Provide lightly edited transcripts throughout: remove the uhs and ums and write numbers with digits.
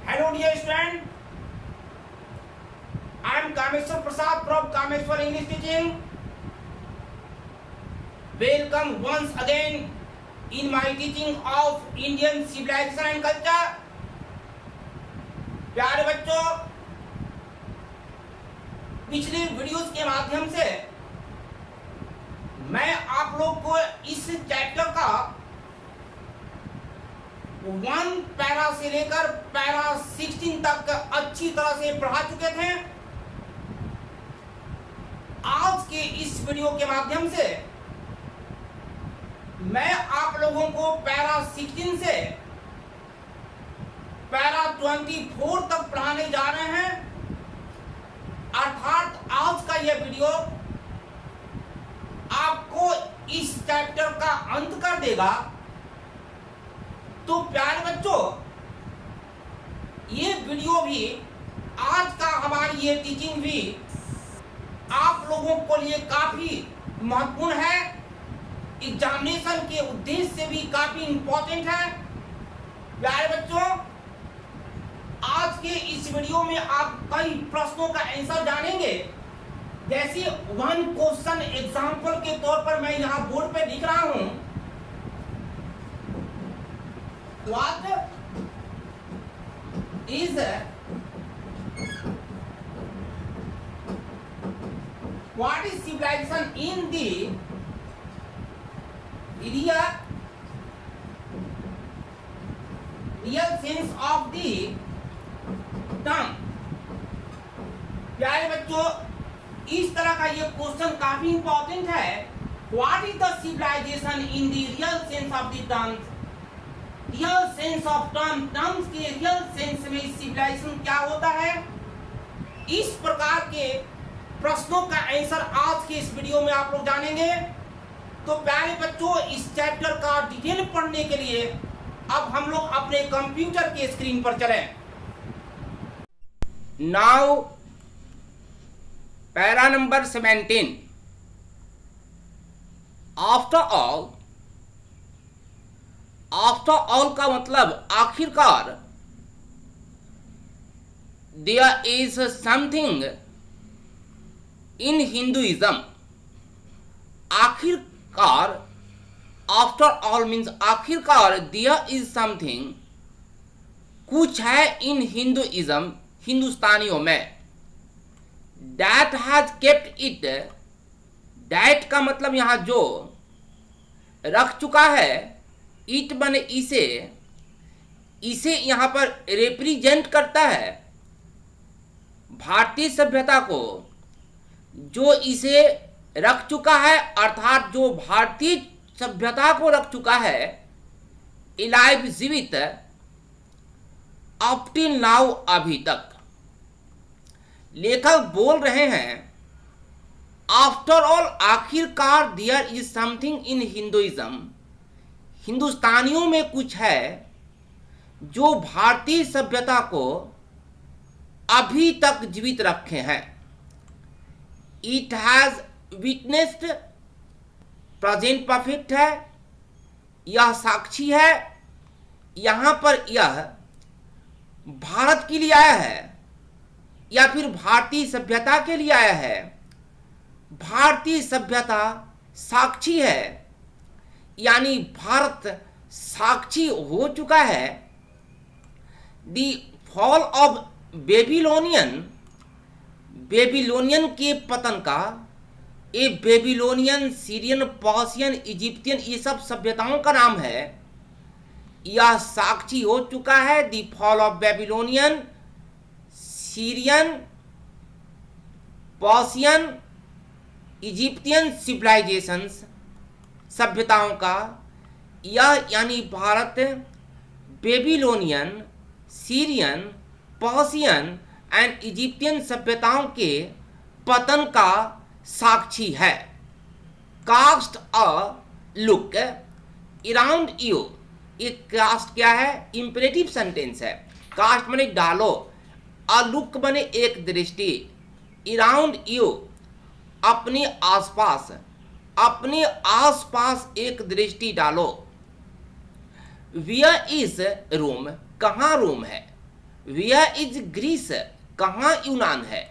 Hello dear student, I am Kameshwar Prasad from Kameshwar English Teaching. Welcome once again in my teaching of Indian civilization and culture. प्यारे बच्चों, पिछले videos के माध्यम से मैं आप लोग को इस चैप्टर का 1 पैरा से लेकर पैरा 16 तक अच्छी तरह से पढ़ा चुके थे। आज के इस वीडियो के माध्यम से मैं आप लोगों को पैरा 16 से पैरा 24 तक पढ़ाने जा रहे हैं। अर्थात आज का यह वीडियो आपको इस चैप्टर का अंत कर देगा। तो प्यारे बच्चों, ये वीडियो भी, आज का हमारी ये टीचिंग भी आप लोगों को लिए काफी महत्वपूर्ण है, एग्जामिनेशन के उद्देश्य से भी काफी इंपॉर्टेंट है। प्यारे बच्चों, आज के इस वीडियो में आप कई प्रश्नों का आंसर जानेंगे। जैसे 1 क्वेश्चन एग्जाम्पल के तौर पर मैं यहाँ बोर्ड पे लिख रहा हूं। What is civilization in the real sense of the term? प्यारे बच्चों, इस तरह का ये क्वेश्चन काफी इंपॉर्टेंट है। What is the civilization in the real sense of the term? Real sense of terms के रियल सेंस में सिविलाइजेशन क्या होता है, इस प्रकार के प्रश्नों का आंसर आज के इस वीडियो में आप लोग जानेंगे। तो प्यारे बच्चों, इस चैप्टर का डिटेल पढ़ने के लिए अब हम लोग अपने कंप्यूटर के स्क्रीन पर चलें। Now para number 17। After all का मतलब आखिरकार। There is something in Hinduism. आखिरकार, आफ्टर ऑल मीन्स आखिरकार। देयर इज समथिंग, कुछ है, इन हिंदुइज्म, हिंदुस्तानियों में। That has kept it. That का मतलब यहां जो, रख चुका है। इट बने इसे, इसे यहां पर रिप्रेजेंट करता है भारतीय सभ्यता को, जो इसे रख चुका है, अर्थात जो भारतीय सभ्यता को रख चुका है, इलाइव, जीवित, अप टिल नाउ, अभी तक। लेखक बोल रहे हैं आफ्टर ऑल, आखिरकार, there is something in Hinduism, हिंदुस्तानियों में कुछ है जो भारतीय सभ्यता को अभी तक जीवित रखे हैं। It has witnessed, present perfect है, यह साक्षी है। यहां पर यह भारत के लिए आया है या फिर भारतीय सभ्यता के लिए आया है। भारतीय सभ्यता साक्षी है, यानी भारत साक्षी हो चुका है। The fall of Babylonian, Babylonian के पतन का। ये बेबीलोनियन, सीरियन, पर्शियन, इजिप्टियन, ये सब सभ्यताओं का नाम है। यह साक्षी हो चुका है। The fall of Babylonian, Syrian, Persian, Egyptian civilisations, सभ्यताओं का। यह यानी Bharat Babylonian, Syrian, Persian and Egyptian सभ्यताओं के पतन का साक्षी है। Cast a look around you. ये कास्ट क्या है? इंपेरेटिव सेंटेंस है। कास्ट माने डालो, अ लुक बने एक दृष्टि, अराउंड यू अपने आसपास, अपने आसपास एक दृष्टि डालो। वियर इज रोम, कहाँ रोम है? वेयर इज ग्रीस, कहाँ यूनान है,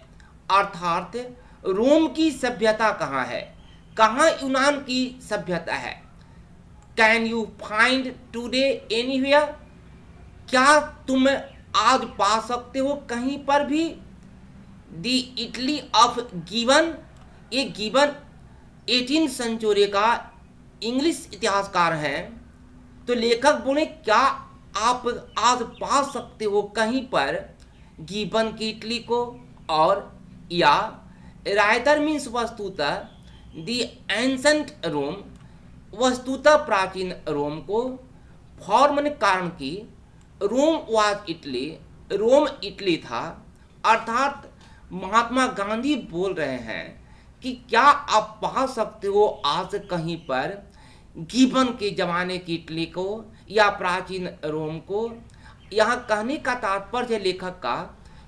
अर्थात रोम की सभ्यता कहाँ है, कहाँ यूनान की सभ्यता है। Can you find today anywhere, क्या तुम आज पा सकते हो कहीं पर भी। द इटली ऑफ गिवन, ये गिवन 18 सेंचुरी का इंग्लिश इतिहासकार हैं। तो लेखक बोले क्या आप आज पा सकते हो कहीं पर गिबन की इटली को, और या राइटर मीन्स वस्तुतः दी एंशंट रोम, वस्तुतः प्राचीन रोम को, फॉर माने कारण की, Rome was Italy, Rome Italy था। अर्थात महात्मा गांधी बोल रहे हैं कि क्या आप पा सकते हो आज कहीं पर गिबन के ज़माने की इटली को या प्राचीन रोम को। यहाँ कहने का तात्पर्य लेखक का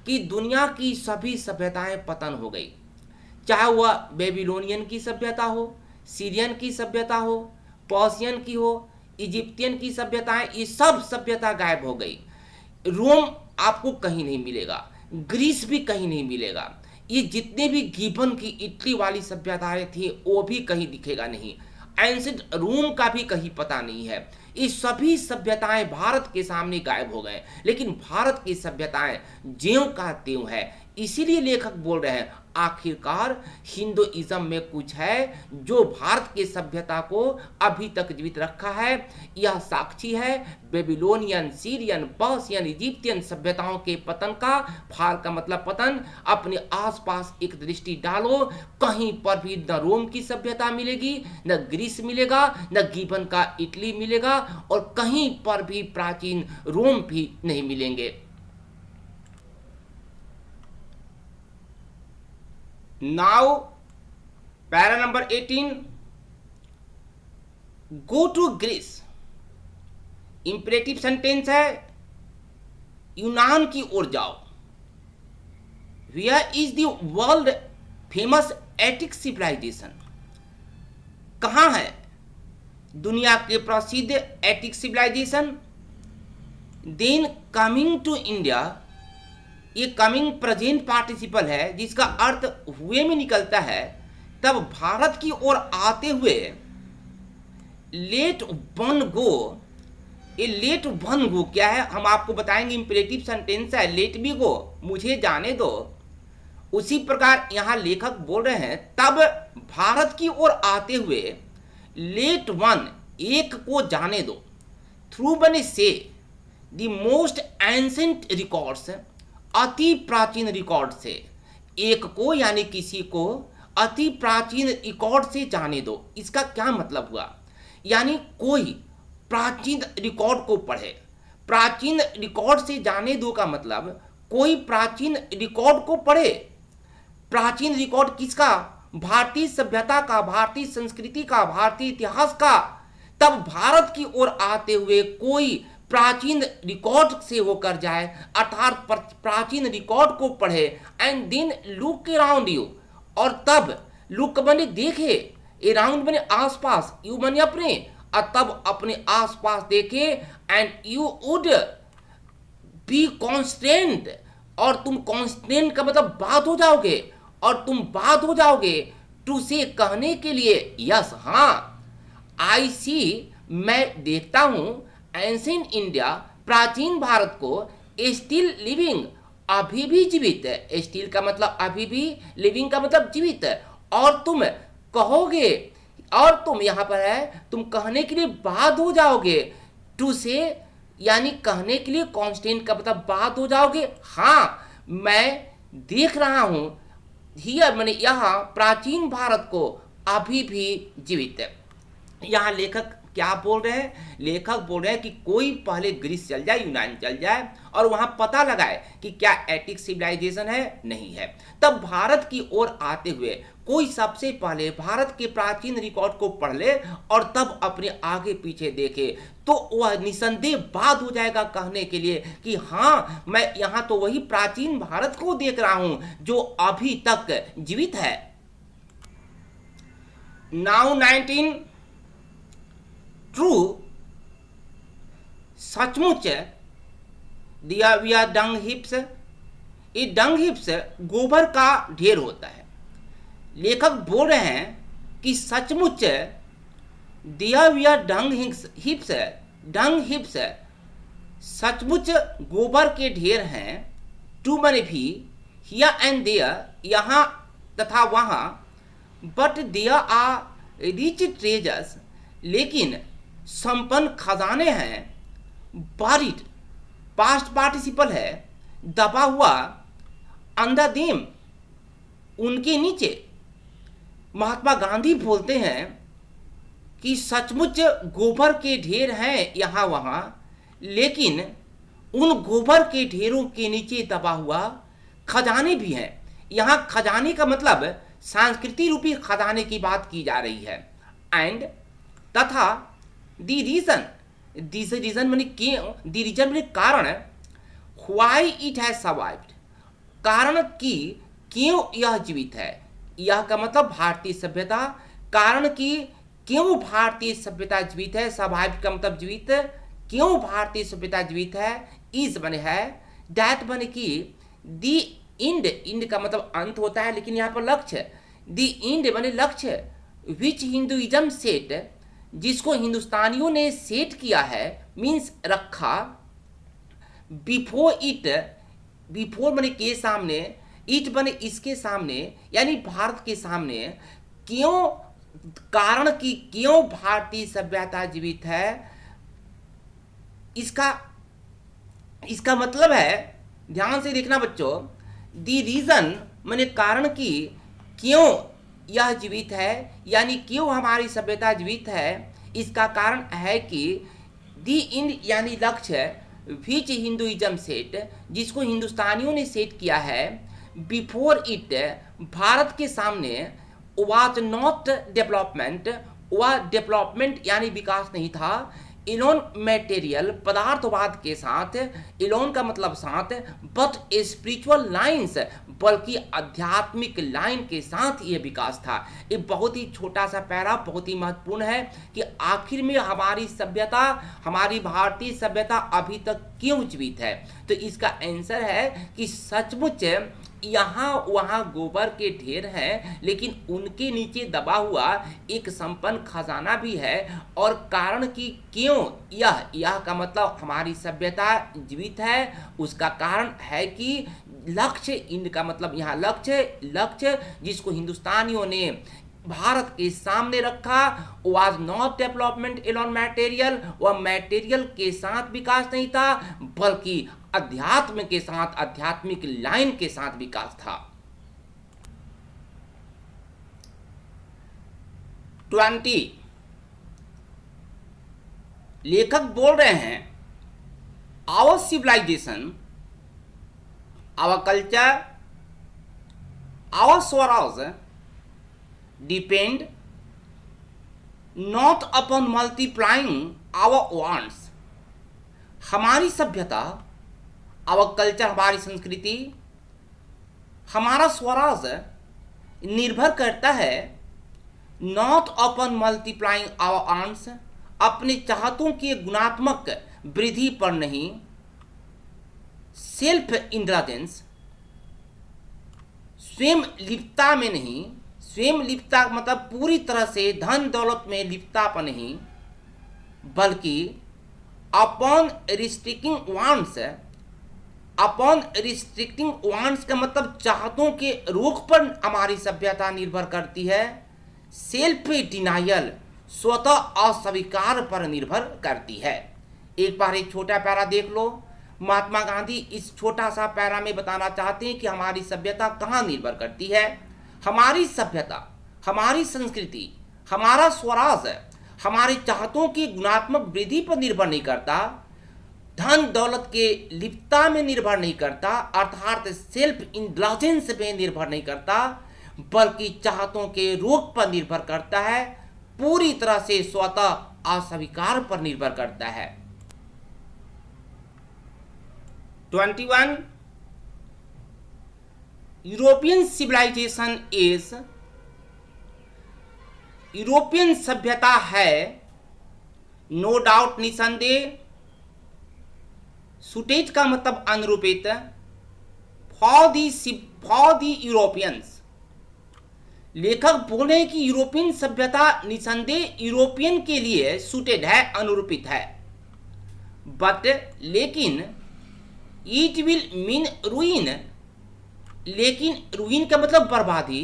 कि दुनिया की सभी सभ्यताएं पतन हो गई, चाहे वह बेबीलोनियन की सभ्यता हो, सीरियन की सभ्यता हो, पर्शियन की हो, इजिप्तियन की सभ्यताएं, ये सब सभ्यता गायब हो गई। रोम आपको कहीं नहीं मिलेगा, ग्रीस भी कहीं नहीं मिलेगा, ये जितने भी गिबन की इटली वाली सभ्यताएं थी वो भी कहीं दिखेगा नहीं, एंशिएंट रोम का भी कहीं पता नहीं है। ये सभी सभ्यताएं भारत के सामने गायब हो गए, लेकिन भारत की सभ्यताएं ज्यों का त्यों है। इसीलिए लेखक बोल रहे हैं आखिरकार हिंदुइज्म में कुछ है जो भारत की सभ्यता को अभी तक जीवित रखा है। यह साक्षी है बेबीलोनियन, सीरियन, पर्शियन, इजिप्तियन सभ्यताओं के पतन का। फाल का मतलब पतन। अपने आसपास एक दृष्टि डालो, कहीं पर भी न रोम की सभ्यता मिलेगी, न ग्रीस मिलेगा, न गिबन का इटली मिलेगा, और कहीं पर भी प्राचीन रोम भी नहीं मिलेंगे। Now para number 18, go to Greece. Imperative sentence है, यूनान की ओर जाओ। Where is the world famous attic civilization, कहाँ है दुनिया के प्रसिद्ध attic civilization. Then coming to India, ये कमिंग प्रेजेंट पार्टिसिपल है जिसका अर्थ हुए में निकलता है। तब भारत की ओर आते हुए लेट वन गो, ये लेट वन गो क्या है हम आपको बताएंगे। इंपरेटिव सेंटेंस है, लेट बी गो, मुझे जाने दो। उसी प्रकार यहाँ लेखक बोल रहे हैं तब भारत की ओर आते हुए लेट वन, एक को जाने दो। थ्रू बने से द मोस्ट एंसेंट रिकॉर्ड्स, अति प्राचीन रिकॉर्ड से, एक को यानी किसी को अति प्राचीन रिकॉर्ड से जाने दो। इसका क्या मतलब हुआ, यानी कोई प्राचीन रिकॉर्ड को पढ़े। प्राचीन रिकॉर्ड से जाने दो का मतलब कोई प्राचीन रिकॉर्ड को पढ़े। प्राचीन रिकॉर्ड किसका, भारतीय सभ्यता का, भारतीय संस्कृति का, भारतीय इतिहास का। तब भारत की ओर आते हुए कोई प्राचीन रिकॉर्ड से होकर जाए, अर्थात प्राचीन रिकॉर्ड को पढ़े। And then look around you, और तब लुक बने देखे, अराउंड बने आसपास, यू बने अपने, और तब अपने आसपास देखे। And you would be constant, और तुम कॉन्स्टेंट का मतलब बात हो जाओगे, और तुम बात हो जाओगे टू से कहने के लिए, यस हाँ, आई सी मैं देखता हूँ, एंशिएंट इंडिया प्राचीन भारत को, स्टिल लिविंग अभी भी जीवित है। स्टिल का मतलब अभी भी, लिविंग का मतलब जीवित है। और तुम कहोगे, और तुम यहाँ पर है तुम कहने के लिए बात हो जाओगे, टू से यानी कहने के लिए, कॉन्स्टेंट का मतलब बात हो जाओगे। हाँ मैं देख रहा हूँ, हियर मैंने यहाँ प्राचीन भारत को अभी भी जीवित है। यहाँ लेखक क्या बोल रहे हैं, लेखक बोल रहे हैं कि कोई पहले ग्रीस चल जाए, यूनान चल जाए, और वहां पता लगाए कि क्या एटिक सिविलाइजेशन है, नहीं है। तब भारत की ओर आते हुए कोई सबसे पहले भारत के प्राचीन रिकॉर्ड को पढ़ ले, और तब अपने आगे पीछे देखे, तो वह निसंदेह बात हो जाएगा कहने के लिए कि हाँ मैं यहाँ तो वही प्राचीन भारत को देख रहा हूं जो अभी तक जीवित है। नाउ 19, ट्रू, सचमुच दिया वी आर डंग हिप्स। ये डंग हिप्स गोबर का ढेर होता है। लेखक बोल रहे हैं कि सचमुच दिया वी आर डंग हिप्स, डंग हिप्स सचमुच गोबर के ढेर हैं। टू मैंने भी हियर एंड देयर, यहाँ तथा वहाँ। But there are rich treasures, लेकिन संपन्न खजाने हैं। बारिड पास्ट पार्टिसिपल है, दबा हुआ। अंडर देम, उनके नीचे। महात्मा गांधी बोलते हैं कि सचमुच गोबर के ढेर हैं यहाँ वहाँ, लेकिन उन गोबर के ढेरों के नीचे दबा हुआ खजाने भी हैं। यहाँ खजाने का मतलब संस्कृति रूपी खजाने की बात की जा रही है। एंड तथा दी रीजन, दिस रीजन माने क्यों, दी रीजन माने कारण। व्हाई इट हैज सर्वाइव्ड, कारण कि क्यों यह जीवित है। यह का मतलब भारतीय सभ्यता, कारण कि क्यों भारतीय सभ्यता जीवित है। सर्वाइव्ड का मतलब जीवित, क्यों भारतीय सभ्यता जीवित है। इज बने है, दैट बने कि दी इंड, इंड का मतलब अंत होता है, लेकिन यहाँ पर लक्ष्य। दी इंड बने लक्ष्य, विच हिंदुइज्म सेट, जिसको हिंदुस्तानियों ने सेट किया है, मीन्स रखा। बिफोर इट, बिफोर बने के सामने, इट बने इसके सामने, यानी भारत के सामने। क्यों, कारण कि क्यों भारतीय सभ्यता जीवित है। इसका मतलब है, ध्यान से देखना बच्चों, दी रीजन माने कारण कि क्यों यह जीवित है, यानी क्यों हमारी सभ्यता जीवित है। इसका कारण है कि दी इंड यानी लक्ष्य, विच हिंदुइज्म सेट, जिसको हिंदुस्तानियों ने सेट किया है। बिफोर इट, भारत के सामने। वाज नॉट डेवलपमेंट, वह डेवलपमेंट यानी विकास नहीं था। इलोन मटेरियल, पदार्थवाद के साथ। इलोन का मतलब साथ, बट ए स्पिरिचुअल लाइन्स, बल्कि आध्यात्मिक लाइन के साथ ये विकास था। ये बहुत ही छोटा सा पैरा बहुत ही महत्वपूर्ण है कि आखिर में हमारी सभ्यता, हमारी भारतीय सभ्यता अभी तक क्यों जीवित है। तो इसका आंसर है कि सचमुच यहाँ वहाँ गोबर के ढेर हैं, लेकिन उनके नीचे दबा हुआ एक संपन्न खजाना भी है। और कारण कि क्यों यह का मतलब हमारी सभ्यता जीवित है, उसका कारण है कि लक्ष्य, इंड का मतलब यहाँ लक्ष्य जिसको हिंदुस्तानियों ने भारत के सामने रखा। Was not development alone material, वह मटेरियल के साथ विकास नहीं था, बल्कि अध्यात्म के साथ, आध्यात्मिक लाइन के साथ विकास था। 20 लेखक बोल रहे हैं, our civilization, our culture, our swaraj depend not upon multiplying our wants. हमारी सभ्यता, आवर कल्चर, हमारी संस्कृति, हमारा स्वराज निर्भर करता है not upon multiplying our wants, अपने चाहतों की गुणात्मक वृद्धि पर नहीं। सेल्फ इंडल्जेंस, स्वयं लिप्तता में नहीं। स्वयं लिप्तता मतलब पूरी तरह से धन दौलत में लिप्तता पर नहीं, बल्कि upon restricting wants. Upon restricting wants का मतलब चाहतों के रोक पर हमारी सभ्यता निर्भर करती है। सेल्फ डिनायल, स्वतः अस्वीकार पर निर्भर करती है। एक बार एक छोटा पैरा देख लो। महात्मा गांधी इस छोटा सा पैरा में बताना चाहते हैं कि हमारी सभ्यता कहाँ निर्भर करती है। हमारी सभ्यता, हमारी संस्कृति, हमारा स्वराज हमारी चाहतों की गुणात्मक वृद्धि पर निर्भर नहीं करता, धन दौलत के लिप्तता में निर्भर नहीं करता, अर्थात सेल्फ इंडल्जेंस में निर्भर नहीं करता, बल्कि चाहतों के रोग पर निर्भर करता है, पूरी तरह से स्वतः अस्वीकार पर निर्भर करता है। 21 यूरोपियन सिविलाइजेशन इज, यूरोपियन सभ्यता है नो डाउट निसंदेह सुटेज का मतलब अनुरूपित, फॉर दी यूरोपियंस। लेखक बोल रहे हैं कि यूरोपियन सभ्यता निसंदेह यूरोपियन के लिए सुटेड है, अनुरूपित है, बट लेकिन इट विल मीन रुइन। लेकिन रुइन का मतलब बर्बादी,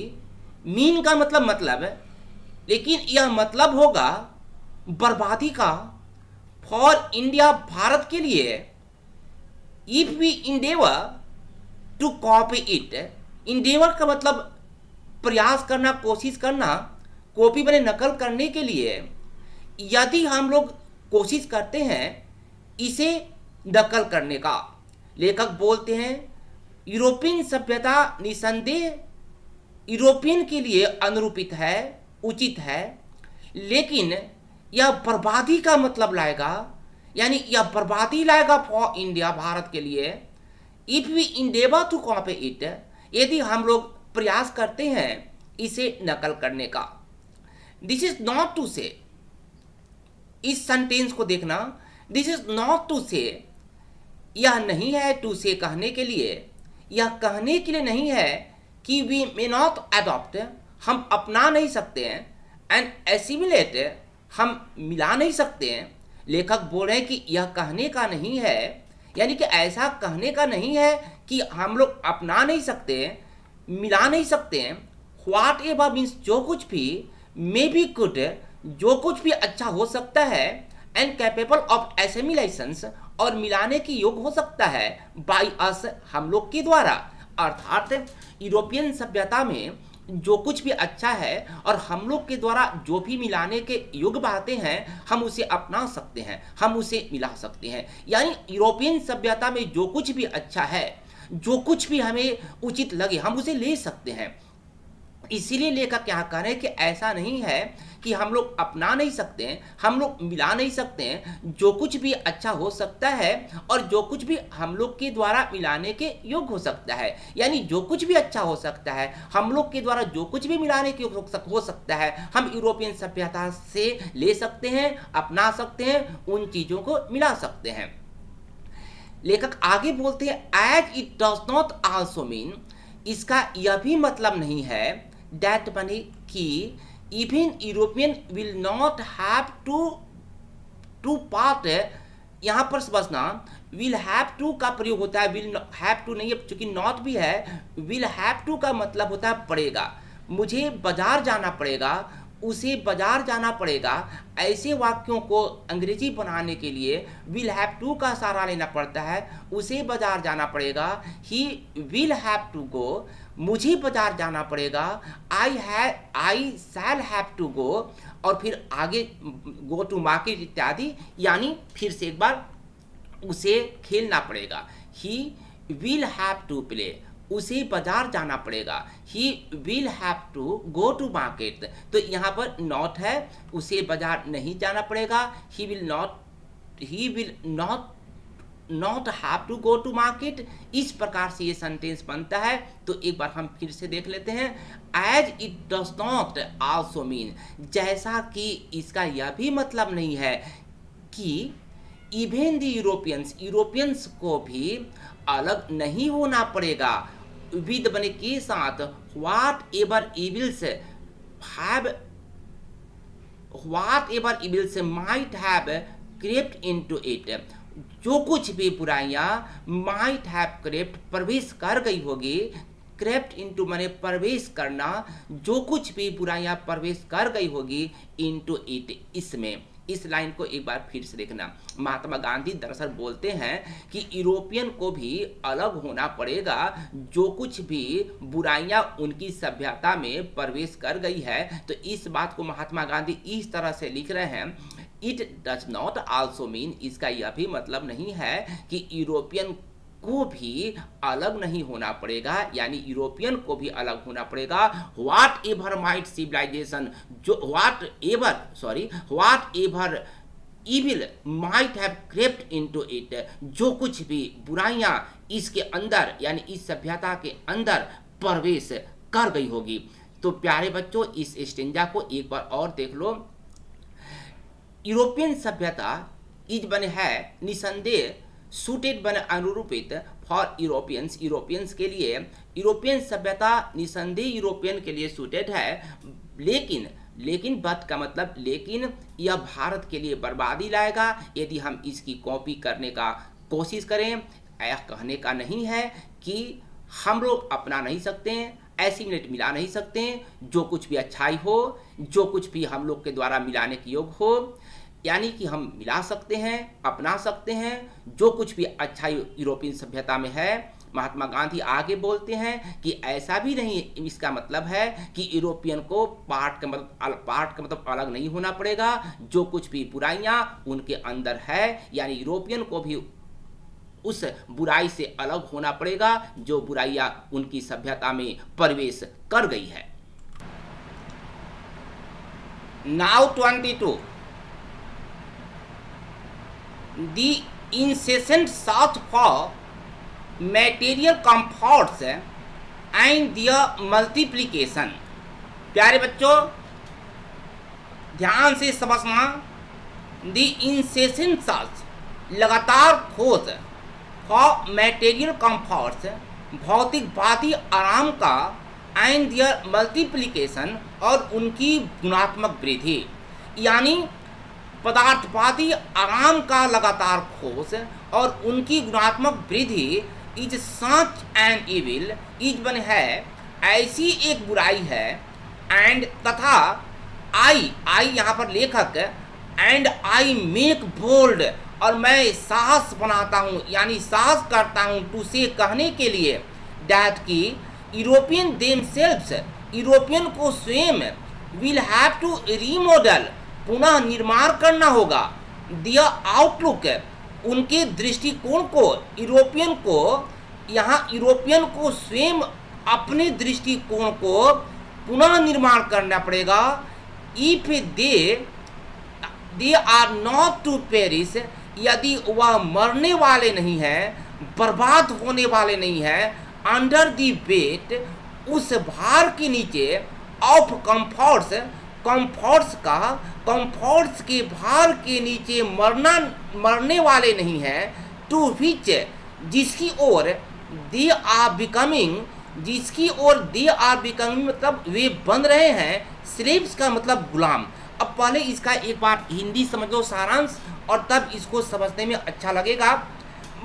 मीन का मतलब, लेकिन यह मतलब होगा बर्बादी का, फॉर इंडिया, भारत के लिए, if we endeavour to copy it. Endeavour का मतलब प्रयास करना, कोशिश करना, कॉपी बने नकल करने के लिए यदि हम लोग कोशिश करते हैं इसे नकल करने का। लेखक बोलते हैं यूरोपियन सभ्यता निसंदेह यूरोपियन के लिए अनुरूपित है, उचित है, लेकिन यह बर्बादी का मतलब लाएगा, यानी यह बर्बादी लाएगा फॉर इंडिया, भारत के लिए, if we endeavour to copy it, यदि हम लोग प्रयास करते हैं इसे नकल करने का। दिस इज नॉट टू से, इस सेंटेंस को देखना, दिस इज नॉट टू से, यह नहीं है टू से कहने के लिए, यह कहने के लिए नहीं है कि वी मे नॉट अडॉप्ट, हम अपना नहीं सकते हैं, एंड एसिमिलेट, हम मिला नहीं सकते हैं। लेखक बोल रहे हैं कि यह कहने का नहीं है, यानी कि ऐसा कहने का नहीं है कि हम लोग अपना नहीं सकते, मिला नहीं सकते हैं। व्हाट एवर मीन्स जो कुछ भी, मे बी गुड, जो कुछ भी अच्छा हो सकता है, एंड कैपेबल ऑफ एसिमिलेशंस, और मिलाने की योग्य हो सकता है, बाय अस, हम लोग के द्वारा। अर्थात यूरोपियन सभ्यता में जो कुछ भी अच्छा है और हम लोग के द्वारा जो भी मिलाने के योग्य बातें हैं हम उसे अपना सकते हैं, हम उसे मिला सकते हैं। यानी यूरोपियन सभ्यता में जो कुछ भी अच्छा है, जो कुछ भी हमें उचित लगे, हम उसे ले सकते हैं। इसीलिए लेखक क्या कह रहे हैं कि ऐसा नहीं है कि हम लोग अपना नहीं सकते हैं, हम लोग मिला नहीं सकते हैं, जो कुछ भी अच्छा हो सकता है और जो कुछ भी हम लोग के द्वारा मिलाने के योग्य हो सकता है, यानी जो कुछ भी अच्छा हो सकता है, हम लोग के द्वारा जो कुछ भी मिलाने के हो सकता है, हम यूरोपियन सभ्यता से ले सकते हैं, अपना सकते हैं, उन चीज़ों को मिला सकते हैं। लेखक आगे बोलते हैं as it does not also mean, इसका यह भी मतलब नहीं है दैट बने कि even European will not have to part, यहाँ पर समझना विल हैव टू का प्रयोग होता है, विल हैव टू नहीं है, चूंकि नॉट भी है, विल हैव टू का मतलब होता है पड़ेगा, मुझे बाजार जाना पड़ेगा, उसे बाजार जाना पड़ेगा। ऐसे वाक्यों को अंग्रेजी बनाने के लिए विल हैव टू का सहारा लेना पड़ता है, उसे बाजार जाना पड़ेगा, he will have to go, मुझे बाजार जाना पड़ेगा, आई शैल हैव टू गो, और फिर आगे गो टू मार्केट इत्यादि, यानी फिर से एक बार उसे खेलना पड़ेगा। He will have to play, उसे बाजार जाना पड़ेगा, he will have to go to market, तो यहाँ पर नॉट है, उसे बाजार नहीं जाना पड़ेगा, he will not have to go to market. इस प्रकार से ये सेंटेंस बनता है। तो एक बार हम फिर से देख लेते हैं, as it does not also mean, जैसा कि इसका यह भी मतलब नहीं है कि इवन द यूरोपियंस को भी अलग नहीं होना पड़ेगा, विद बने के साथ, what ever evils might have crept into it, जो कुछ भी बुराइयां माइट हैव क्रेप्ट प्रवेश कर गई होगी, क्रेप्ट इनटू माने प्रवेश करना, जो कुछ भी बुराइयां प्रवेश कर गई होगी, इनटू इट, इसमें। इस लाइन को एक बार फिर से देखना, महात्मा गांधी दरअसल बोलते हैं कि यूरोपियन को भी अलग होना पड़ेगा, जो कुछ भी बुराइयां उनकी सभ्यता में प्रवेश कर गई है। तो इस बात को महात्मा गांधी इस तरह से लिख रहे हैं, it does not also mean, इसका यह भी मतलब नहीं है कि यूरोपियन को भी अलग नहीं होना पड़ेगा, यानी यूरोपियन को भी अलग होना पड़ेगा। व्हाट एवर माइट सिविलाइजेशन, जो what ever evil might have crept into it, जो कुछ भी बुराइयां इसके अंदर यानी इस सभ्यता के अंदर प्रवेश कर गई होगी। तो प्यारे बच्चों, इस स्टेंजा को एक बार और देख लो। यूरोपियन सभ्यता इज बने है निसंदेह सूटेड बने अनुरूपित फॉर यूरोपियंस के लिए, यूरोपियन सभ्यता निसंदेह यूरोपियन के लिए सूटेड है, लेकिन बट का मतलब लेकिन यह भारत के लिए बर्बादी लाएगा यदि हम इसकी कॉपी करने का कोशिश करें। यह कहने का नहीं है कि हम लोग अपना नहीं सकते हैं, एसिमिलेट मिला नहीं सकते हैं, जो कुछ भी अच्छाई हो, जो कुछ भी हम लोग के द्वारा मिलाने के योग हो, यानी कि हम मिला सकते हैं, अपना सकते हैं जो कुछ भी अच्छाई यूरोपियन सभ्यता में है। महात्मा गांधी आगे बोलते हैं कि ऐसा भी नहीं, इसका मतलब है कि यूरोपियन को पार्ट का मतलब अलग नहीं होना पड़ेगा, जो कुछ भी बुराइयां उनके अंदर है, यानी यूरोपियन को भी उस बुराई से अलग होना पड़ेगा जो बुराइयां उनकी सभ्यता में प्रवेश कर गई है। Now 22 the incessant search for material comforts and their multiplication। प्यारे बच्चों ध्यान से समझना, द incessant search लगातार खोज फॉर material comforts भौतिकवादी आराम का and their multiplication और उनकी गुणात्मक वृद्धि, यानी पदार्थवादी आराम का लगातार खोज और उनकी गुणात्मक वृद्धि is such and evil, is बन है ऐसी एक बुराई है, एंड तथा आई यहाँ पर लेखक, एंड आई मेक बोल्ड और मैं साहस बनाता हूँ यानी साहस करता हूँ टू से कहने के लिए, दैट की यूरोपियन देमसेल्व्स यूरोपियन को स्वयं विल हैव टू रीमॉडल पुनः निर्माण करना होगा, दिया आउटलुक उनके दृष्टिकोण को, यूरोपियन को यहाँ यूरोपियन को स्वयं अपने दृष्टिकोण को पुनः निर्माण करना पड़ेगा। If they are not to perish, यदि वह मरने वाले नहीं है, बर्बाद होने वाले नहीं है, अंडर दी वेट उस भार के नीचे, ऑफ कंफर्ट्स के भार के नीचे मरने वाले नहीं हैं, टू विच जिसकी ओर दे आर बिकमिंग मतलब वे बन रहे हैं, स्लेव्स का मतलब गुलाम। अब पहले इसका एक बार हिंदी समझो सारांश और तब इसको समझने में अच्छा लगेगा।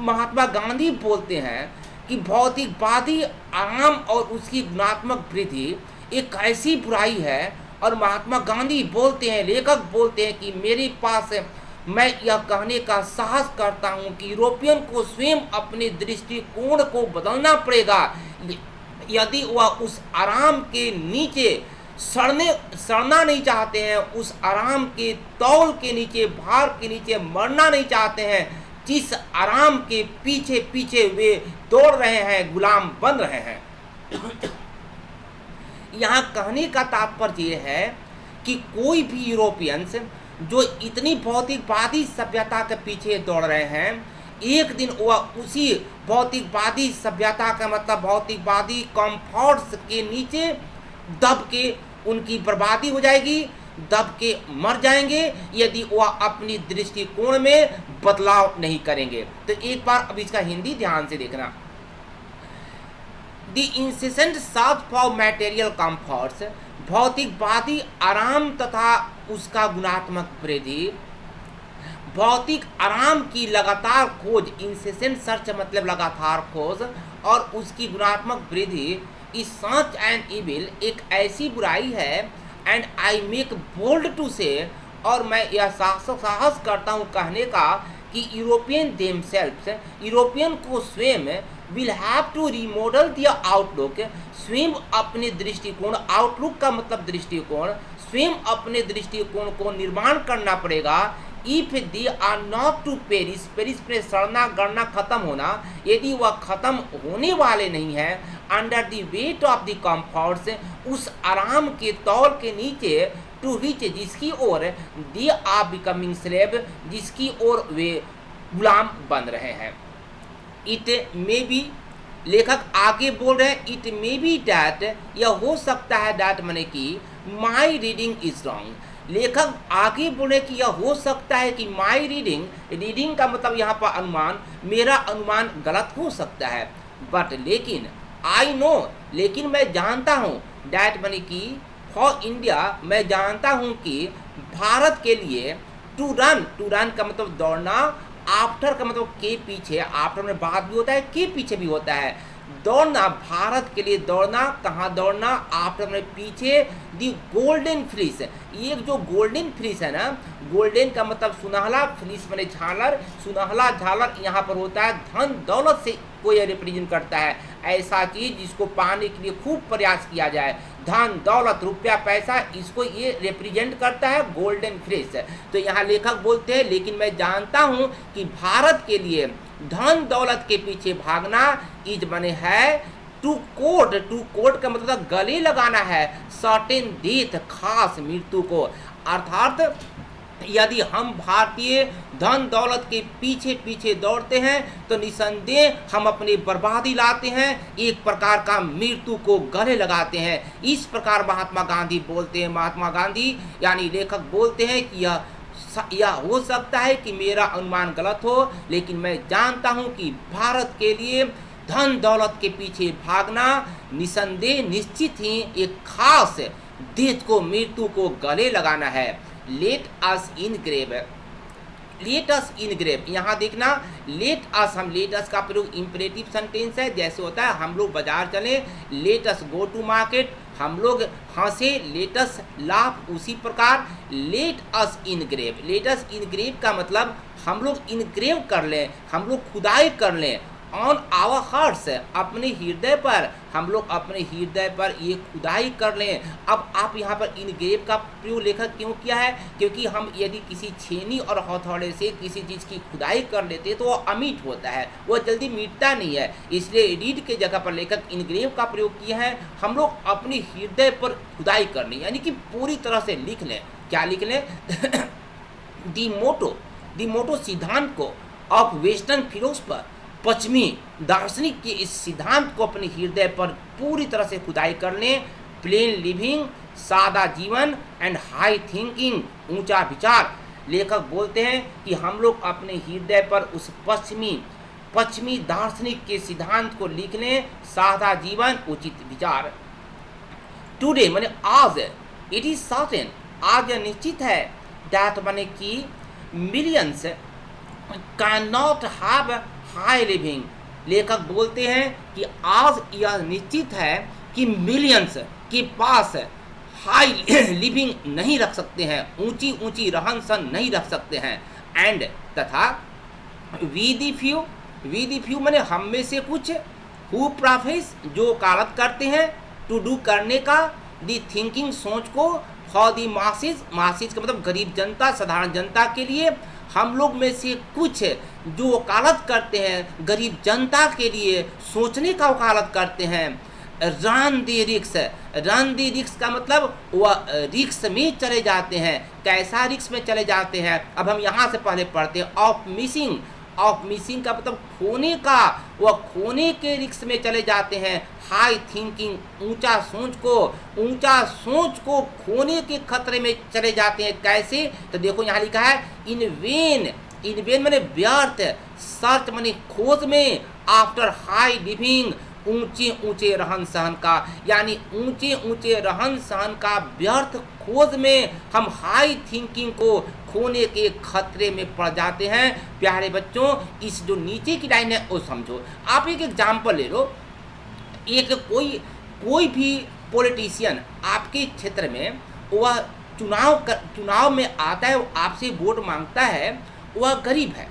महात्मा गांधी बोलते हैं कि भौतिकवादी आराम और उसकी गुणात्मक वृद्धि एक ऐसी बुराई है, और महात्मा गांधी बोलते हैं, लेखक बोलते हैं कि मेरे पास मैं यह कहने का साहस करता हूं कि यूरोपियन को स्वयं अपने दृष्टिकोण को बदलना पड़ेगा यदि वह उस आराम के नीचे सड़ना नहीं चाहते हैं, उस आराम के तौल के नीचे, भार के नीचे मरना नहीं चाहते हैं, जिस आराम के पीछे पीछे वे दौड़ रहे हैं, गुलाम बन रहे हैं। यहाँ कहने का तात्पर्य है कि कोई भी यूरोपियंस जो इतनी भौतिकवादी सभ्यता के पीछे दौड़ रहे हैं, एक दिन वह उसी भौतिकवादी सभ्यता का मतलब भौतिकवादी कंफर्ट्स के नीचे दब के उनकी बर्बादी हो जाएगी, दब के मर जाएंगे यदि वह अपनी दृष्टिकोण में बदलाव नहीं करेंगे। तो एक बार अब इसका हिंदी ध्यान से देखना। The incessant search for material comforts भौतिकवादी आराम तथा उसका गुणात्मक वृद्धि, भौतिक आराम की लगातार खोज, इंसेसेंट सर्च मतलब लगातार खोज, और उसकी गुणात्मक वृद्धि इज सच एंड इविल एक ऐसी बुराई है, and I make bold to say और मैं यह साहस करता हूँ कहने का कि यूरोपियन देमसेल्व्स यूरोपियन को स्वयं विल हैव टू रीमॉडल दिया आउटलुक स्वयं अपने दृष्टिकोण, आउटलुक का मतलब दृष्टिकोण, स्वयं अपने दृष्टिकोण को निर्माण करना पड़ेगा। If they are not to perish, perish में सड़ना गड़ना खत्म होना, यदि वह खत्म होने वाले नहीं है, under the weight of the comforts उस आराम के तौल के नीचे, टू विच जिसकी ओर दे आर बिकमिंग स्लेव जिसकी ओर वे गुलाम बन रहे हैं। इट मे बी, लेखक आगे बोल रहे हैं, इट मे बी डैट, यह हो सकता है डैट माने कि माई रीडिंग इज रॉन्ग, लेखक आगे बोले कि यह हो सकता है कि माई रीडिंग का मतलब यहाँ पर अनुमान, मेरा अनुमान गलत हो सकता है, बट लेकिन आई नो, लेकिन मैं जानता हूँ, डैट माने कि फॉर इंडिया, मैं जानता हूँ कि भारत के लिए टू रन का मतलब दौड़ना, आफ्टर का मतलब के पीछे, आफ्टर में बाद भी होता है, के पीछे भी होता है, दौड़ना, भारत के लिए दौड़ना, कहाँ दौड़ना, आफ्टर में पीछे, दी गोल्डन फ्लिस, ये जो गोल्डन फ्लिस है ना, गोल्डन का मतलब सुनहला, फ्लिस माने झालर, सुनहला झालर यहाँ पर होता है धन दौलत से कोई रिप्रेजेंट करता है, ऐसा चीज जिसको पाने के लिए खूब प्रयास किया जाए, धन दौलत रुपया पैसा, इसको ये रिप्रेजेंट करता है गोल्डन फ्लिस। तो यहाँ लेखक बोलते हैं लेकिन मैं जानता हूँ कि भारत के लिए धन दौलत के पीछे भागना इज बने है टू कोट का मतलब गले लगाना है, सर्टेन डेथ, खास मृत्यु को, अर्थात यदि हम भारतीय धन दौलत के पीछे पीछे दौड़ते हैं तो निसंदेह हम अपनी बर्बादी लाते हैं, एक प्रकार का मृत्यु को गले लगाते हैं। इस प्रकार महात्मा गांधी बोलते हैं। महात्मा गांधी यानी लेखक बोलते हैं कि यह हो सकता है कि मेरा अनुमान गलत हो, लेकिन मैं जानता हूं कि भारत के लिए धन दौलत के पीछे भागना निसंदेह निश्चित ही एक खास डेथ को, मृत्यु को गले लगाना है। लेट अस इनग्रेव, यहाँ देखना लेट अस, हम लेट अस का प्रयोग इंपरेटिव सेंटेंस है, जैसे होता है हम लोग बाजार चले, let us go to market, हम लोग हंसे, लेट अस लाफ, उसी प्रकार लेट अस इनग्रेव का मतलब हम लोग इनग्रेव कर लें, हम लोग खुदाई कर लें, ऑन आवर हार्ट्स, अपने हृदय पर, हम लोग अपने हृदय पर ये खुदाई कर लें। अब आप यहाँ पर इनग्रेव का प्रयोग लेखक क्यों किया है? क्योंकि हम यदि किसी छेनी और हथौड़े से किसी चीज़ की खुदाई कर लेते तो वो अमीट होता है, वो जल्दी मिटता नहीं है, इसलिए रीड के जगह पर लेखक इनग्रेव का प्रयोग किया है। हम लोग अपने हृदय पर खुदाई कर लें, यानी कि पूरी तरह से लिख लें। क्या लिख लें? दी मोटो सिद्धांत को ऑफ वेस्टर्न फिलोसफर, पश्चिमी दार्शनिक के इस सिद्धांत को अपने हृदय पर पूरी तरह से खुदाई कर लें। प्लेन लिविंग, सादा जीवन, एंड हाई थिंकिंग, ऊंचा विचार। लेखक बोलते हैं कि हम लोग अपने हृदय पर उस पश्चिमी दार्शनिक के सिद्धांत को लिख लें, सादा जीवन, उचित विचार। टुडे माने आज, इट इज सर्टेन, आज यह निश्चित है, दैट माने कि millions can not have high living. लेखक बोलते हैं कि आज यह निश्चित है कि मिलियंस के पास हाई लिविंग नहीं रख सकते हैं, ऊंची ऊंची रहन सहन नहीं रख सकते हैं। एंड तथा वी दी फ्यू माने हम में से कुछ, हु प्रोफेस जो वकालत करते हैं, टू डू करने का, दी थिंकिंग सोच को, फॉर दी मासिस का मतलब गरीब जनता, साधारण जनता के लिए। हम लोग में से कुछ जो वकालत करते हैं गरीब जनता के लिए, सोचने का वकालत करते हैं। रन दी रिक्स का मतलब वह रिक्स में चले जाते हैं। कैसा रिक्स में चले जाते हैं? अब हम यहाँ से पहले पढ़ते हैं। ऑफ मिसिंग का मतलब खोने का, वह खोने के रिक्स में चले जाते हैं। हाई थिंकिंग, ऊंचा सोच को खोने के खतरे में चले जाते हैं। कैसे? तो देखो यहाँ लिखा है इन वेन माने व्यर्थ, सर्च माने खोज में, आफ्टर हाई लिविंग, ऊंचे रहन सहन का, यानी ऊंचे रहन सहन का व्यर्थ खोज में हम हाई थिंकिंग को खोने के खतरे में पड़ जाते हैं। प्यारे बच्चों, इस जो नीचे की लाइन है वो समझो। आप एक एग्जाम्पल ले लो, एक कोई भी पॉलिटिशियन आपके क्षेत्र में, वह चुनाव में आता है, आपसे वोट मांगता है, वह गरीब है,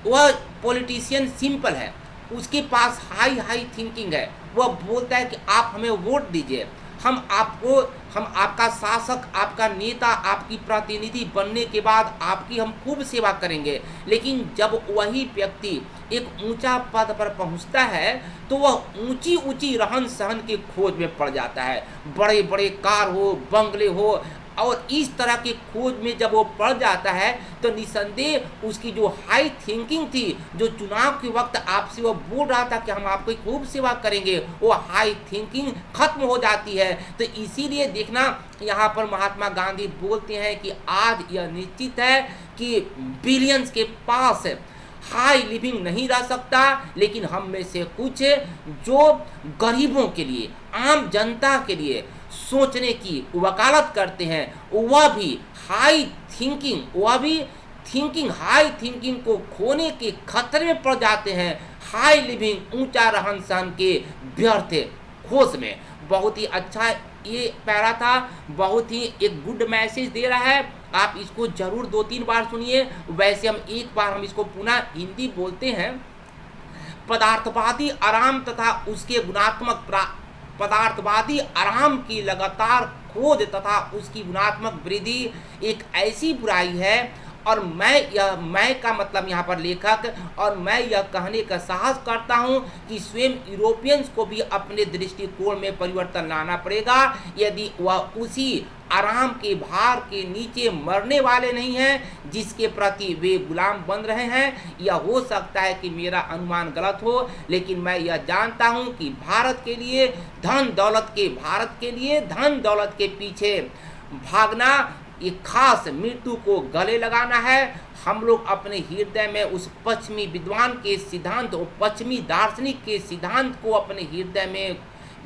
वह पॉलिटिशियन सिंपल है, उसके पास हाई थिंकिंग है, वह बोलता है कि आप हमें वोट दीजिए, हम आपका शासक, आपका नेता, आपकी प्रतिनिधि बनने के बाद आपकी हम खूब सेवा करेंगे। लेकिन जब वही व्यक्ति एक ऊंचा पद पर पहुंचता है तो वह ऊंची रहन सहन के खोज में पड़ जाता है। बड़े कार हो, बंगले हो, और इस तरह के खोज में जब वो पड़ जाता है तो निसंदेह उसकी जो हाई थिंकिंग थी, जो चुनाव के वक्त आपसे वो बोल रहा था कि हम आपकी खूब सेवा करेंगे, वो हाई थिंकिंग खत्म हो जाती है। तो इसीलिए देखना यहाँ पर महात्मा गांधी बोलते हैं कि आज यह निश्चित है कि बिलियंस के पास हाई लिविंग नहीं रह सकता, लेकिन हम में से कुछ जो गरीबों के लिए, आम जनता के लिए सोचने की वकालत करते हैं, वह भी हाई थिंकिंग हाई थिंकिंग को खोने के खतरे में पड़ जाते हैं, हाई लिविंग ऊंचा रहन सहन के व्यर्थ खोज में। बहुत ही अच्छा ये पैरा था, बहुत ही एक गुड मैसेज दे रहा है। आप इसको जरूर 2-3 बार सुनिए। वैसे हम एक बार हम इसको पुनः हिंदी बोलते हैं। पदार्थवादी आराम तथा उसके गुणात्मक पदार्थवादी आराम की लगातार खोज तथा उसकी गुणात्मक वृद्धि एक ऐसी बुराई है, और मैं का मतलब यहाँ पर लेखक, और मैं यह कहने का साहस करता हूँ कि स्वयं यूरोपियंस को भी अपने दृष्टिकोण में परिवर्तन लाना पड़ेगा यदि वह उसी आराम के भार के नीचे मरने वाले नहीं हैं जिसके प्रति वे गुलाम बन रहे हैं। यह हो सकता है कि मेरा अनुमान गलत हो, लेकिन मैं यह जानता हूँ कि भारत के लिए धन दौलत के पीछे भागना एक खास मृत्यु को गले लगाना है। हम लोग अपने हृदय में उस पश्चिमी विद्वान के सिद्धांत और पश्चिमी दार्शनिक के सिद्धांत को अपने हृदय में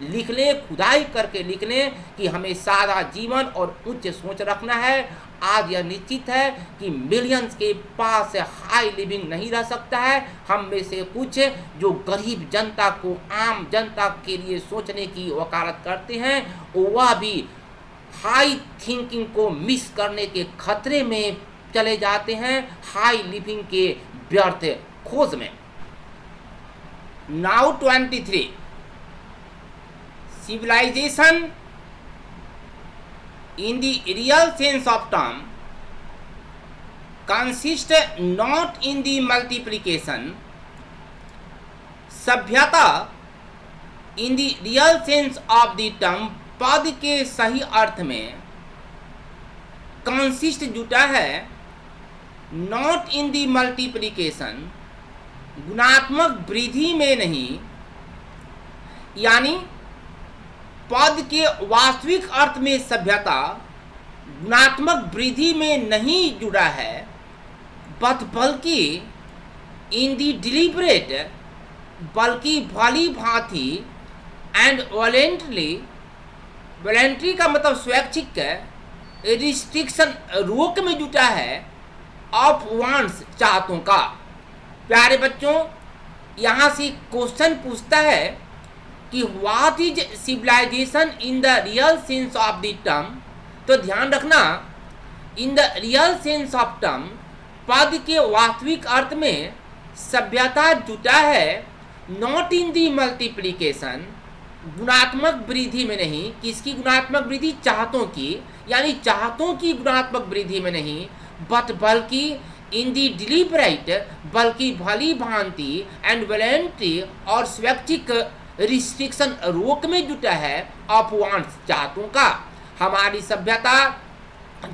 लिख लें, खुदाई करके लिख लें कि हमें सादा जीवन और उच्च सोच रखना है। आज यह निश्चित है कि मिलियंस के पास हाई लिविंग नहीं रह सकता है। हम में से कुछ जो गरीब जनता को, आम जनता के लिए सोचने की वकालत करते हैं, वह भी हाई थिंकिंग को मिस करने के खतरे में चले जाते हैं, हाई लिविंग के व्यर्थ खोज में। Now 23 civilization in the real sense of term consists not in the multiplication. सभ्यता in the real sense of the term पद के सही अर्थ में कंसिस्ट जुटा है, नॉट इन दी मल्टीप्लिकेशन, गुणात्मक वृद्धि में नहीं, यानी पद के वास्तविक अर्थ में सभ्यता गुणात्मक वृद्धि में नहीं जुड़ा है, बल्कि इन दी डिलिबरेट, बल्कि भली भांति एंड वॉलेंट्री का मतलब स्वैच्छिक, रिस्ट्रिक्शन रोक में जुटा है, ऑफ वांट्स चाहतों का। प्यारे बच्चों, यहाँ से क्वेश्चन पूछता है कि what is civilization in the real sense of the term. तो ध्यान रखना, in the real sense of term पद के वास्तविक अर्थ में सभ्यता जुटा है, नॉट इन दी मल्टीप्लिकेशन, गुणात्मक वृद्धि में नहीं। किसकी गुणात्मक वृद्धि? चाहतों की, यानी चाहतों की गुणात्मक वृद्धि में नहीं, बल्कि इन दी डिलिबरेट, बल्कि भली भांति एंड वॉलेंट्री और स्वैच्छिक रिस्ट्रिक्शन रोक में जुटा है, ऑफ वांट्स चाहतों का। हमारी सभ्यता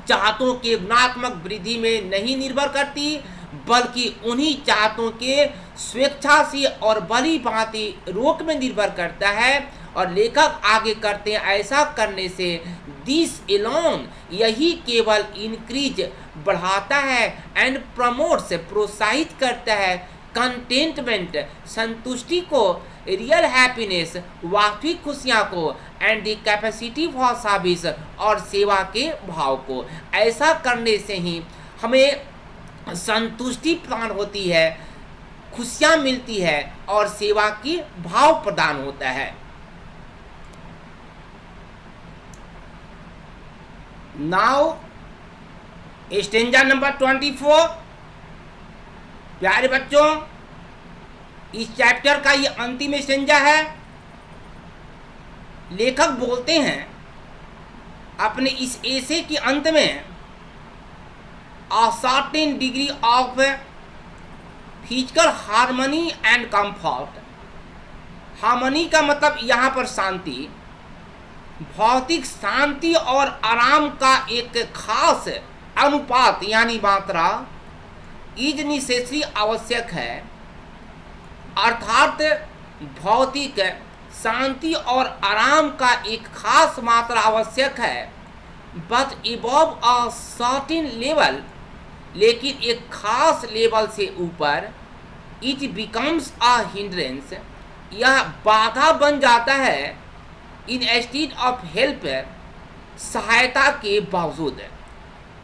चाहतों के गुणात्मक वृद्धि में नहीं निर्भर करती, बल्कि उन्हीं चाहतों के स्वेच्छा से और भली भांति रोक में निर्भर करता है। और लेखक आगे करते हैं, ऐसा करने से दिस एलोन, यही केवल इंक्रीज बढ़ाता है, एंड प्रमोट्स, प्रोत्साहित करता है, कंटेंटमेंट, संतुष्टि को, रियल हैप्पीनेस, वास्तविक खुशियाँ को, and the capacity for service, और सेवा के भाव को। ऐसा करने से ही हमें संतुष्टि प्रदान होती है, खुशियाँ मिलती है और सेवा की भाव प्रदान होता है। Now stanza number 24। प्यारे बच्चों, इस चैप्टर का ये अंतिम स्टेंजा है। लेखक बोलते हैं अपने इस एसे के अंत में, a certain degree of physical harmony and comfort। Harmony का मतलब यहाँ पर शांति, भौतिक शांति और आराम का एक खास अनुपात यानी मात्रा इज नेसेसरी आवश्यक है, अर्थात भौतिक शांति और आराम का एक खास मात्रा आवश्यक है, but above a certain level, लेकिन एक खास लेवल से ऊपर इट बिकम्स अ हिंड्रेंस, यह बाधा बन जाता है, इन स्टेड ऑफ हेल्प, सहायता के बावजूद।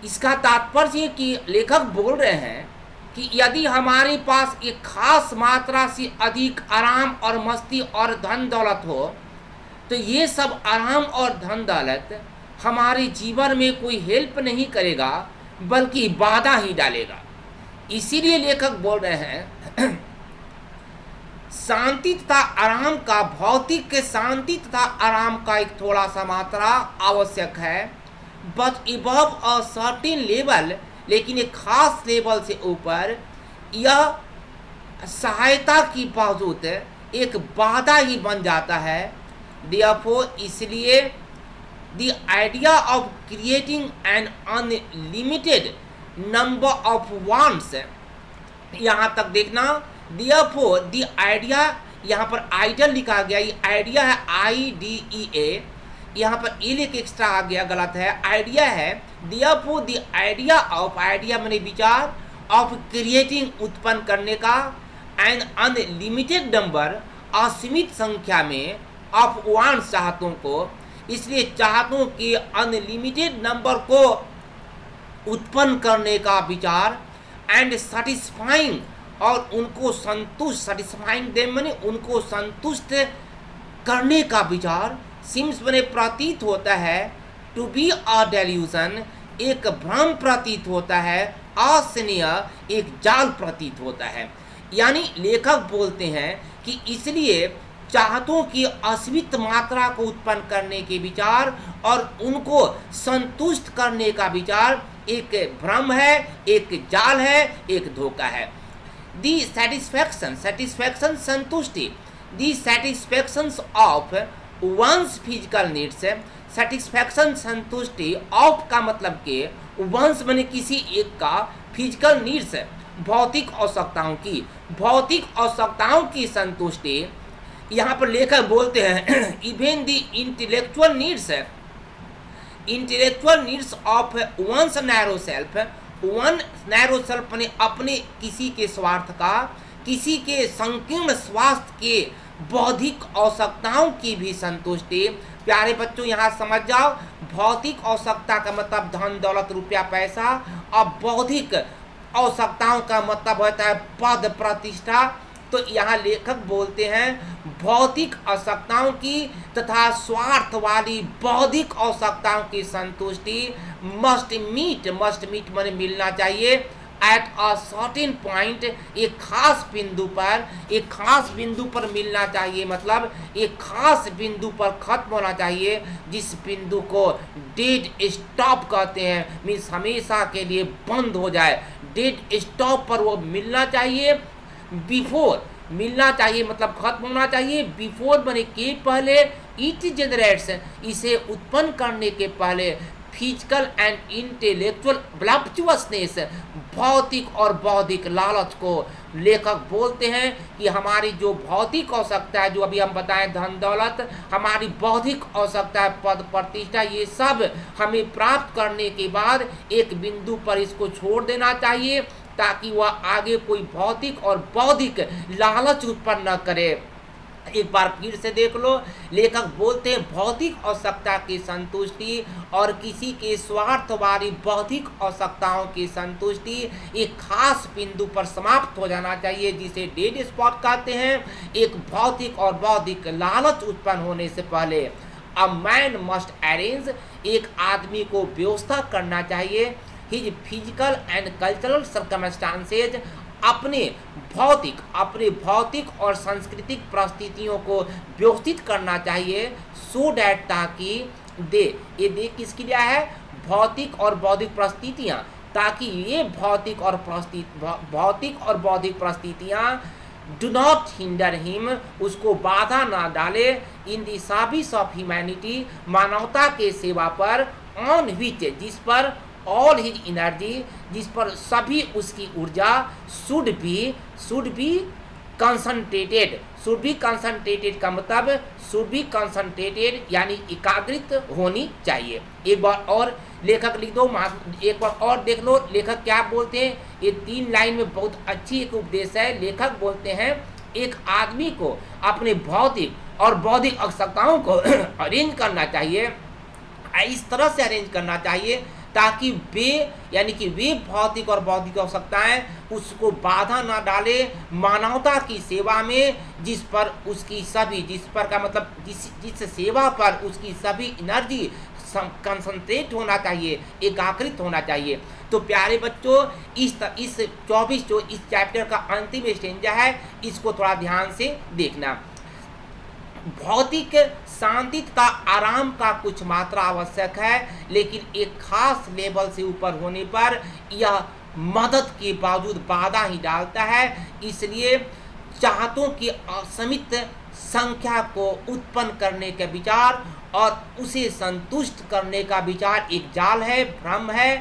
इसका तात्पर्य कि लेखक बोल रहे हैं कि यदि हमारे पास एक खास मात्रा से अधिक आराम और मस्ती और धन दौलत हो तो ये सब आराम और धन दौलत हमारे जीवन में कोई हेल्प नहीं करेगा बल्कि बाधा ही डालेगा। इसीलिए लेखक बोल रहे हैं शांति तथा आराम का, भौतिक शांति तथा आराम का एक थोड़ा सा मात्रा आवश्यक है, but above a certain level, लेकिन एक खास लेवल से ऊपर यह सहायता की बावजूद एक बाधा ही बन जाता है। देयरफॉर इसलिए the idea of creating an unlimited number of wants, यहाँ तक देखना, देयरफॉर द आइडिया, यहाँ पर आइडियल लिखा गया, ये आइडिया है IDEA, यहाँ पर ए लिख एक्स्ट्रा आ गया, गलत है, आइडिया है। Therefore the idea of, idea माने विचार, ऑफ क्रिएटिंग उत्पन्न करने का, एन अनलिमिटेड नंबर असीमित संख्या में, ऑफ वांट्स चाहतों को, इसलिए चाहतों के अनलिमिटेड नंबर को उत्पन्न करने का विचार, एंड सेटिस्फाइंग, और उनको संतुष्ट, सेटिस्फाइंग देम माने उनको संतुष्ट करने का विचार, सिम्स बने प्रतीत होता है, टू बी अ डेल्यूजन, एक भ्रम प्रतीत होता है, असनीय, एक जाल प्रतीत होता है। यानी लेखक बोलते हैं कि इसलिए चाहतों की असीमित मात्रा को उत्पन्न करने के विचार और उनको संतुष्ट करने का विचार एक भ्रम है, एक जाल है, एक धोखा है। दी सेटिस्फैक्शन, सेटिस्फैक्शन संतुष्टि, the satisfactions of one's physical needs, satisfaction संतुष्टि ऑफ का मतलब के वंस माने किसी एक का, फिजिकल नीड्स भौतिक आवश्यकताओं की, भौतिक आवश्यकताओं की संतुष्टि। यहाँ पर लेखक बोलते हैं even the intellectual needs, intellectual needs of one's narrow self, one narrow self ने अपने किसी के स्वार्थ का, किसी के संकीर्ण स्वास्थ्य के बौद्धिक आवश्यकताओं की भी संतुष्टि। प्यारे बच्चों यहाँ समझ जाओ, भौतिक आवश्यकता का मतलब धन दौलत रुपया पैसा, और बौद्धिक आवश्यकताओं का मतलब होता है पद प्रतिष्ठा। तो यहाँ लेखक बोलते हैं भौतिक आवश्यकताओं की तथा स्वार्थ वाली बौद्धिक आवश्यकताओं की संतुष्टि मस्ट मीट माने मिलना चाहिए, एट अ सर्टेन पॉइंट, एक खास बिंदु पर, एक खास बिंदु पर मिलना चाहिए, मतलब एक खास बिंदु पर खत्म होना चाहिए, जिस बिंदु को डेड स्टॉप कहते हैं, मीन्स हमेशा के लिए बंद हो जाए, डेड स्टॉप पर वो मिलना चाहिए। बिफोर मिलना चाहिए मतलब खत्म होना चाहिए, बिफोर बने के पहले, इट जनरेट्स, इसे उत्पन्न करने के पहले, फिजिकल एंड इंटेलेक्चुअल वोलuptuousness, भौतिक और बौद्धिक लालच को लेखक बोलते हैं कि हमारी जो भौतिक आवश्यकता है, जो अभी हम बताएं धन दौलत, हमारी बौद्धिक आवश्यकता है पद प्रतिष्ठा, ये सब हमें प्राप्त करने के बाद एक बिंदु पर इसको छोड़ देना चाहिए ताकि वह आगे कोई भौतिक और बौद्धिक लालच उत्पन्न न करे। एक बार फिर से देख लो, लेखक बोलते हैं भौतिक आवश्यकता की संतुष्टि और किसी के स्वार्थ वाली बौद्धिक आवश्यकताओं की संतुष्टि एक खास बिंदु पर समाप्त हो जाना चाहिए, जिसे डेड स्पॉट कहते हैं, एक भौतिक और बौद्धिक लालच उत्पन्न होने से पहले। अ मैन मस्ट अरेंज, एक आदमी को व्यवस्था करना चाहिए, his physical and cultural circumstances, अपने भौतिक और सांस्कृतिक परिस्थितियों को व्यवस्थित करना चाहिए, सो डैट, ताकि ये दे किसके लिए है, भौतिक और बौद्धिक परिस्थितियाँ, ताकि ये भौतिक और बौद्धिक परिस्थितियाँ डू नॉट हिंडर हिम, उसको बाधा ना डाले, इन दी सर्विस ऑफ ह्यूमैनिटी, मानवता के सेवा पर, ऑन विच, जिस पर, ऑल हिज एनर्जी, जिस पर सभी उसकी ऊर्जा, should be concentrated, should be concentrated का मतलब शुड बी कंसंट्रेटेड यानी एकाग्रित होनी चाहिए। एक बार और लेखक लिख दो, एक बार और देख लो लेखक क्या बोलते हैं। ये 3 लाइन में बहुत अच्छी एक उपदेश है। लेखक बोलते हैं एक आदमी को अपने भौतिक और बौद्धिक आवश्यकताओं को अरेंज करना चाहिए, इस तरह से अरेंज करना चाहिए ताकि वे यानी कि वे भौतिक और बौद्धिक आवश्यकताएं उसको बाधा ना डाले मानवता की सेवा में, जिस पर उसकी सभी, जिस पर का मतलब जिस सेवा पर उसकी सभी एनर्जी कंसंट्रेट होना चाहिए, एकाग्रित होना चाहिए। तो प्यारे बच्चों, इस 24 जो इस चैप्टर का अंतिम स्टेंजा है, इसको थोड़ा ध्यान से देखना। भौतिक शांति तथा आराम का कुछ मात्रा आवश्यक है, लेकिन एक खास लेवल से ऊपर होने पर यह मदद के बावजूद बाधा ही डालता है। इसलिए चाहतों की असीमित संख्या को उत्पन्न करने के विचार और उसे संतुष्ट करने का विचार एक जाल है, भ्रम है।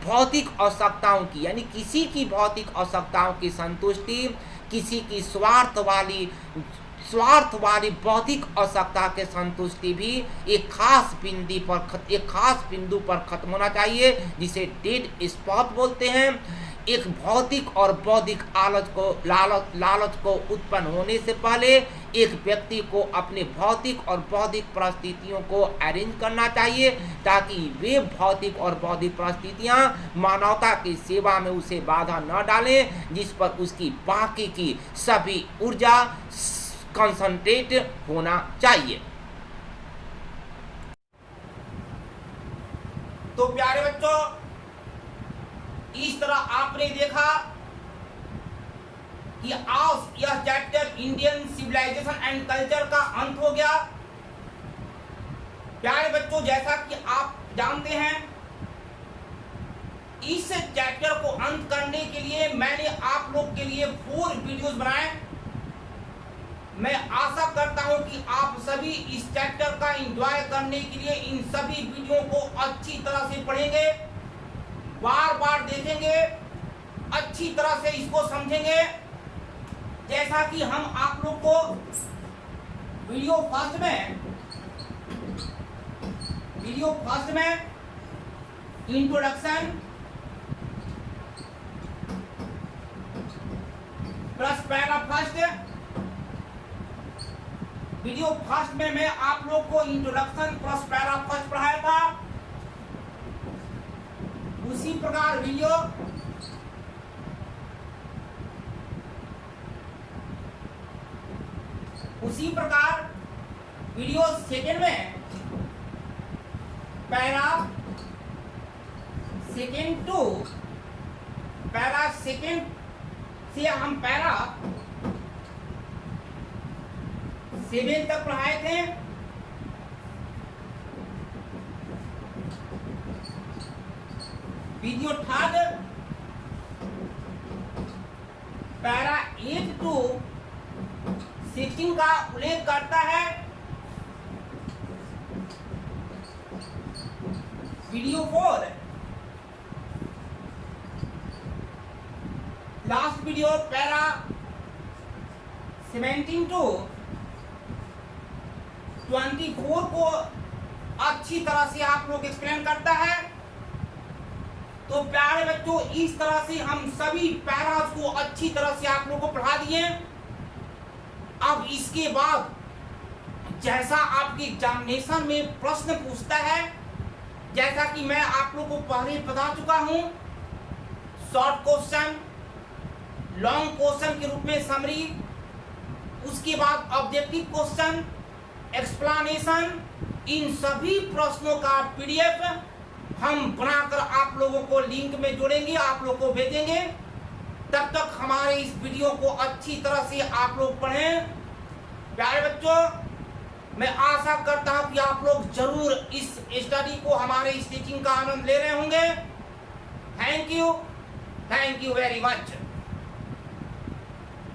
भौतिक आवश्यकताओं की यानी किसी की भौतिक आवश्यकताओं की संतुष्टि, किसी की स्वार्थ वाली बौद्धिक आवश्यकता के संतुष्टि भी एक खास बिंदु पर खत्म होना चाहिए, जिसे डेड स्पॉट बोलते हैं। एक भौतिक और बौद्धिक लालच को उत्पन्न होने से पहले एक व्यक्ति को अपने भौतिक और बौद्धिक परिस्थितियों को अरेंज करना चाहिए, ताकि वे भौतिक और बौद्धिक परिस्थितियां मानवता की सेवा में उसे बाधा न डालें, जिस पर उसकी बाकी की सभी ऊर्जा कंसंट्रेट होना चाहिए। तो प्यारे बच्चों, इस तरह आपने देखा कि आज यह chapter Indian civilization and culture का अंत हो गया। प्यारे बच्चों, जैसा कि आप जानते हैं, इस चैप्टर को अंत करने के लिए मैंने आप लोग के लिए 4 वीडियोस बनाए। मैं आशा करता हूं कि आप सभी इस चैप्टर का एंजॉय करने के लिए इन सभी वीडियो को अच्छी तरह से पढ़ेंगे, बार बार देखेंगे, अच्छी तरह से इसको समझेंगे। जैसा कि हम आप लोग को वीडियो फर्स्ट में introduction plus para first, video first में मैं आप लोग को इंट्रोडक्शन प्लस पैरा फर्स्ट पढ़ाया था। उसी प्रकार वीडियो सेकेंड में para second to para second से हम पैरा 7 तक पढ़ाए थे। वीडियो थर्ड पैरा 8 टू 16 का उल्लेख करता है। Video 4 last video para 17 to 24 को अच्छी तरह से आप लोग एक्सप्लेन करता है। तो प्यारे बच्चों, इस तरह से हम सभी पैरास को अच्छी तरह से आप लोग को पढ़ा दिए। अब इसके बाद जैसा आपके एग्जामिनेशन में प्रश्न पूछता है, जैसा कि मैं आप लोग को पहले बता चुका हूं, शॉर्ट क्वेश्चन, लॉन्ग क्वेश्चन के रूप में समरी, उसके बाद ऑब्जेक्टिव क्वेश्चन, एक्सप्लेनेशन, इन सभी प्रश्नों का पीडीएफ हम बनाकर आप लोगों को लिंक में जोड़ेंगे, आप लोग को भेजेंगे। तब तक हमारे इस वीडियो को अच्छी तरह से आप लोग पढ़ें। प्यारे बच्चों, मैं आशा करता हूं कि आप लोग जरूर इस स्टडी को, हमारे इस टीचिंग का आनंद ले रहे होंगे। Thank you very much.